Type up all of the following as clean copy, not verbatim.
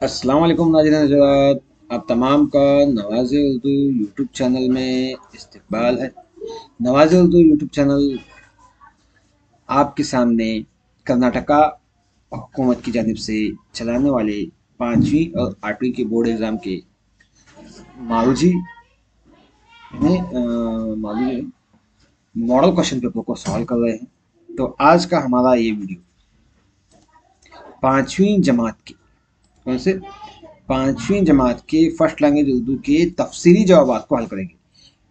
अस्सलाम वालेकुम नाज़रीन हज़रात, आप तमाम का नवाज़ उर्दू यूट्यूब चैनल में इस्तकबाल है। नवाज़ उर्दू यूट्यूब चैनल आपके सामने कर्नाटका हुकूमत की जानिब से चलाने वाले 5वीं और 8वीं के बोर्ड एग्ज़ाम के मारूजी मारूजी मॉडल क्वेश्चन पेपर को सॉल्व कर रहे हैं। तो आज का हमारा ये वीडियो 5वीं जमात के कौन से 5वीं जमात के फर्स्ट लैंग्वेज उर्दू के तफसीली जवाब को हल करेंगे।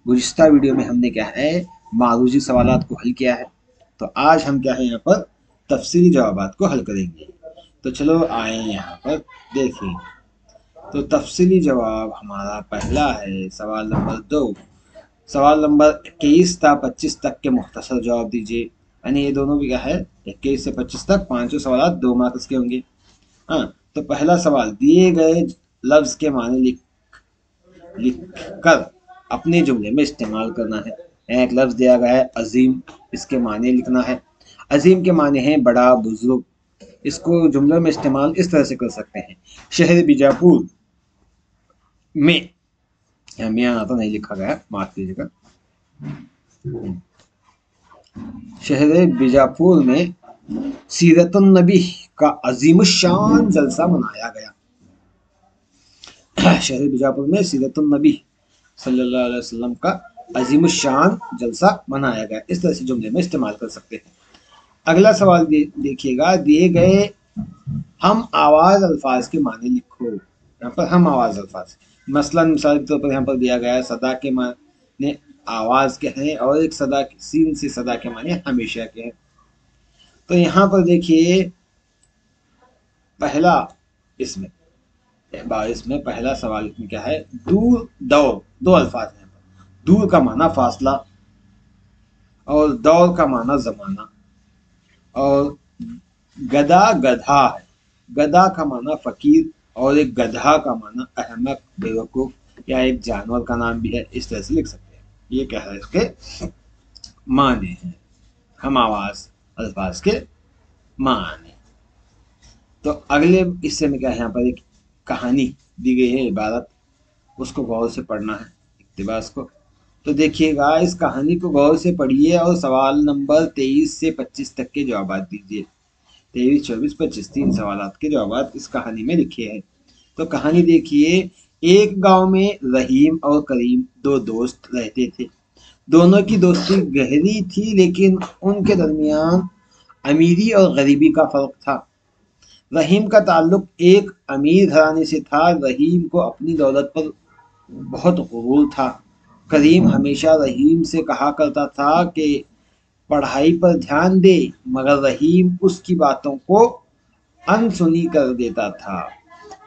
गुज़िश्ता वीडियो में हमने क्या है मारूजी सवालात को हल किया है, तो आज हम क्या है यहाँ पर तफसीली जवाबात को हल करेंगे। तो चलो आए यहाँ पर देखें। तो तफसीली जवाब हमारा पहला है सवाल नंबर 2। सवाल नंबर 21 था 25 तक के मुख्तसर जवाब दीजिए, यानी ये दोनों भी क्या है 21 से 25 तक पांचों सवाल 2 मार्क्स के होंगे। हाँ, तो पहला सवाल दिए गए लफ्ज के माने लिख कर अपने जुमले में इस्तेमाल करना है। एक लफ्ज दिया गया है अजीम, इसके माने लिखना है। अजीम के माने हैं बड़ा बुजुर्ग, इसको जुमले में इस्तेमाल इस तरह से कर सकते हैं। शहर बीजापुर में, यहाँ तो नहीं लिखा गया, माफ कीजिएगा। शहर बीजापुर में सीरतुन नबी का अजीमुशान जलसा मनाया गया। शहर बीजापुर में सीरतुन नबी सल्लल्लाहु अलैहि वसल्लम का अजीमुशान जलसा मनाया गया, इस तरह से जुमले में इस्तेमाल कर सकते हैं। अगला सवाल देखिएगा, दिए गए हम आवाज अल्फाज के माने लिखो। यहाँ पर हम आवाज अल्फाज, मसलन मिसाल के तौर पर यहाँ पर दिया गया है सदा के माने आवाज के हैं और एक सदा सीन से सदा के माने हमेशा के हैं। तो यहाँ पर देखिए पहला इसमें पहला सवाल में क्या है, दूर दौर, दो अल्फाज हैं। दूर का माना फासला और दौर का माना जमाना, और गधा गधा है, गधा का माना फकीर और एक गधा का माना अहमक बेवकूफ या एक जानवर का नाम भी है, इस तरह से लिख सकते हैं। ये क्या है इसके माने हैं, हम आवाज अल्फाज के माने। तो अगले हिस्से में क्या है, यहाँ पर एक कहानी दी गई है, इबारत, उसको गौर से पढ़ना है, इक्तिबास को। तो देखिएगा इस कहानी को गौर से पढ़िए और सवाल नंबर 23 से 25 तक के जवाब दीजिए। 23, 24, 25 तीन सवाल के जवाब इस कहानी में लिखे हैं। तो कहानी देखिए, एक गांव में रहीम और करीम दो दोस्त रहते थे। दोनों की दोस्ती गहरी थी, लेकिन उनके दरमियान अमीरी और गरीबी का फर्क था। रहीम का ताल्लुक एक अमीर घराने से था। रहीम को अपनी दौलत पर बहुत गुरूर था। करीम हमेशा रहीम से कहा करता था कि पढ़ाई पर ध्यान दे, मगर रहीम उसकी बातों को अनसुनी कर देता था।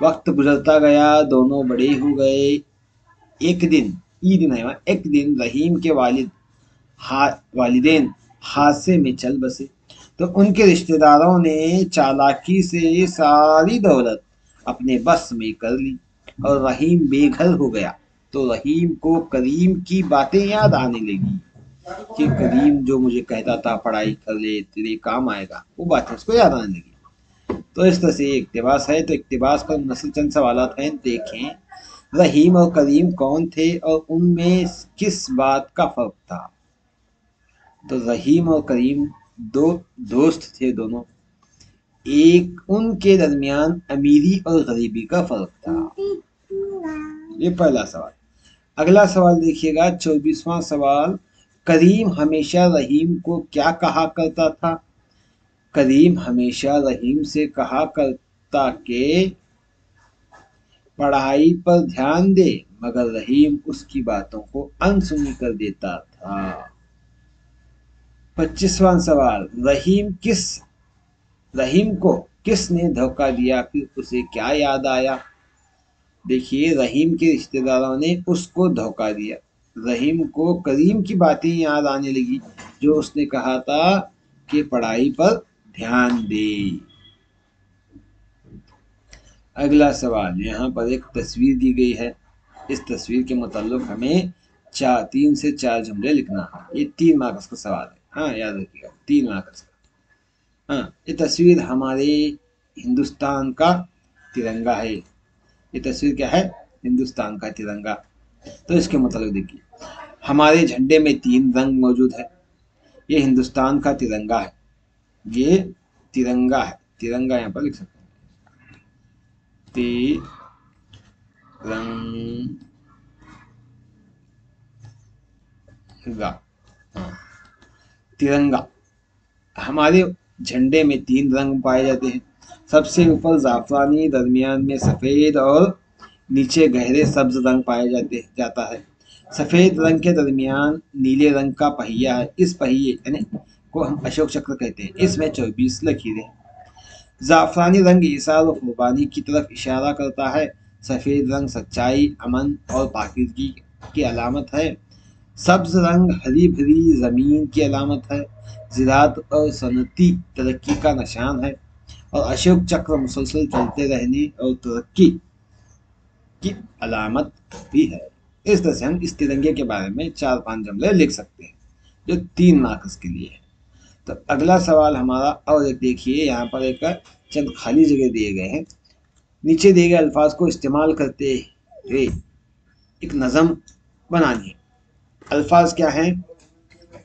वक्त गुजरता गया, दोनों बड़े हो गए। एक दिन, ईद नहीं, एक दिन रहीम के वालिदैन हादसे में चल बसे, तो उनके रिश्तेदारों ने चालाकी से सारी दौलत अपने बस में कर ली और रहीम बेघर हो गया। तो रहीम को करीम की बातें याद आने लगी कि करीम जो मुझे कहता था पढ़ाई कर ले तेरे काम आएगा, वो बातें उसको याद आने लगी। तो इस तरह से इक्तिबास है। तो इक्तिबास पर मुनसब चंद सवालात हैं, देखें। रहीम और करीम कौन थे और उनमें किस बात का फर्क था? तो रहीम और करीम दो दोस्त थे दोनों, एक उनके दरमियान अमीरी और गरीबी का फर्क था। ये पहला सवाल। अगला सवाल देखिएगा, 24वां सवाल, करीम हमेशा रहीम को क्या कहा करता था? करीम हमेशा रहीम से कहा करता कि पढ़ाई पर ध्यान दे, मगर रहीम उसकी बातों को अनसुनी कर देता था। 25वां सवाल, रहीम को किसने धोखा दिया, फिर उसे क्या याद आया? देखिए, रहीम के रिश्तेदारों ने उसको धोखा दिया। रहीम को करीम की बातें याद आने लगी जो उसने कहा था कि पढ़ाई पर ध्यान दे। अगला सवाल, यहाँ पर एक तस्वीर दी गई है। इस तस्वीर के मुताल्लिक हमें 3 से 4 जुमले लिखना है। ये 3 मार्क्स का सवाल है, हाँ याद रखिएगा, 3 मार्क्स का। हाँ, ये तस्वीर हमारे हिंदुस्तान का तिरंगा है। ये तस्वीर क्या है? हिंदुस्तान का तिरंगा। तो इसके मतलब देखिए, हमारे झंडे में 3 रंग मौजूद है। ये हिंदुस्तान का तिरंगा है, ये तिरंगा है, तिरंगा यहाँ पर लिख सकते हैं, तिरंगा। हाँ, तिरंगा। हमारे झंडे में 3 रंग पाए जाते हैं। सबसे ऊपर जाफरानी, दरमियान में सफेद और नीचे गहरे सब्ज रंग जाता है। सफेद रंग के दरमियान नीले रंग का पहिया है। इस पहिए यानी को हम अशोक चक्र कहते हैं। इसमें 24 लकीरें। जाफरानी रंग ईसार और कुर्बानी की तरफ इशारा करता है। सफेद रंग सच्चाई, अमन और पाकीज़गी की अलामत है। सब्ज रंग हरी भरी जमीन की अलामत है, ज़राअत और सनती तरक्की का निशान है। और अशोक चक्र मुसलसल चलते रहने और तरक्की की अलामत भी है। इस तरह से हम इस तिरंगे के बारे में 4-5 जुमले लिख सकते हैं, जो 3 मार्क्स के लिए है। तो अगला सवाल हमारा, और एक देखिए यहाँ पर एक चंद खाली जगह दिए गए हैं। नीचे दिए गए अल्फाज को इस्तेमाल करते हुए एक नज़म बनानी है। अल्फाज क्या हैं?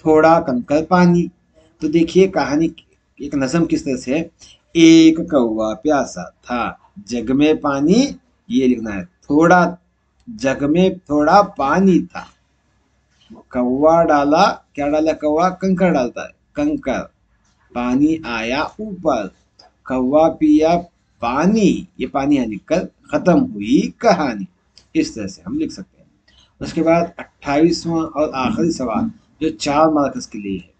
थोड़ा कंकर पानी। तो देखिए कहानी, एक नज़म किस तरह से है। एक कौवा प्यासा था, जग में पानी, ये लिखना है, थोड़ा, जग में थोड़ा पानी था। कौवा डाला, क्या डाला कौवा? कंकर डालता है, कंकर। पानी आया ऊपर, कौवा पिया पानी, ये पानी यहाँ लिखकर खत्म हुई कहानी। इस तरह से हम लिख सकते हैं। उसके बाद 28वां और आखिरी सवाल, जो 4 मार्क्स के लिए है।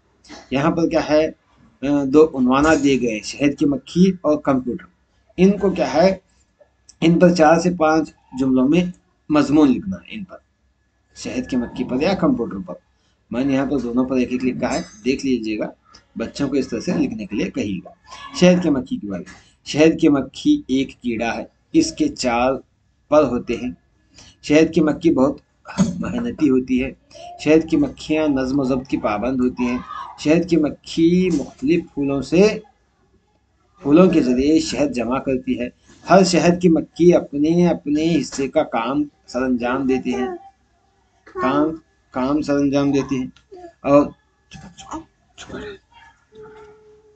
यहाँ पर क्या है, 2 उन्वाना दिए गए हैं, शहद की मक्खी और कंप्यूटर। इनको क्या है, इन पर 4 से 5 जुमलों में मजमून लिखना है। इन पर, शहद की मक्खी पर या कंप्यूटर पर। मैंने यहाँ पर दोनों पर एक एक लिखा है, देख लीजिएगा। बच्चों को इस तरह से लिखने के लिए कहिएगा। शहद की मक्खी की बात। शहद की मक्खी एक कीड़ा है, इसके 4 पर होते हैं। शहद की मक्खी बहुत मेहनती होती है। शहद की मक्खियाँ नज़्म ज़ब्त की पाबंद होती हैं। शहद की मक्खी मुख्तलिफ फूलों के ज़रिए शहद जमा करती है। हर शहद की मक्खी अपने अपने हिस्से का काम सरअंजाम देती है, काम सरअंजाम देती है।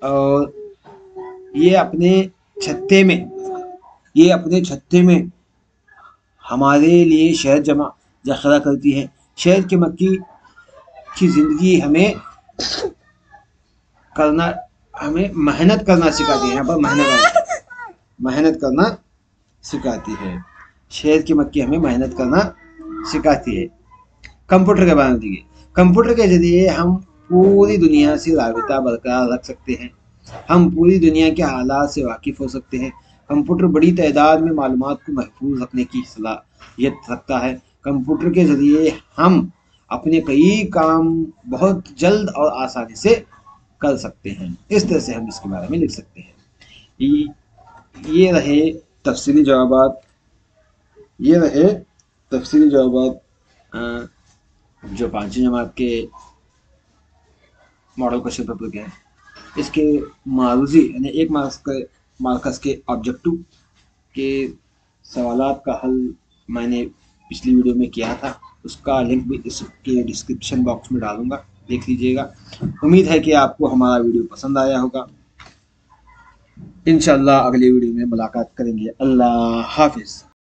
और ये अपने छत्ते में हमारे लिए शहद जखरा करती है। शहद की मक्खी की जिंदगी हमें मेहनत करना सिखाती है। यहाँ पर मेहनत करना सिखाती है। शहद की मक्खी हमें मेहनत करना सिखाती है। कंप्यूटर के बारे में देखिए। कंप्यूटर के जरिए हम पूरी दुनिया से राबिता बरकरार रख सकते हैं। हम पूरी दुनिया के हालात से वाकिफ हो सकते हैं। कंप्यूटर बड़ी तादाद में मालूमात को महफूज रखने की सलाहियत रखता है। कंप्यूटर के ज़रिए हम अपने कई काम बहुत जल्द और आसानी से कर सकते हैं। इस तरह से हम इसके बारे में लिख सकते हैं। ये रहे तफसीली जवाबात, जो 5वीं जमात के मॉडल क्वेश्चन पेपर के हैं। इसके मारूजी यानी 1 मार्क्स के ऑब्जेक्टिव के सवालात का हल मैंने पिछली वीडियो में किया था, उसका लिंक भी इसके डिस्क्रिप्शन बॉक्स में डालूंगा, देख लीजिएगा। उम्मीद है कि आपको हमारा वीडियो पसंद आया होगा। इंशाअल्लाह अगली वीडियो में मुलाकात करेंगे। अल्लाह हाफिज़।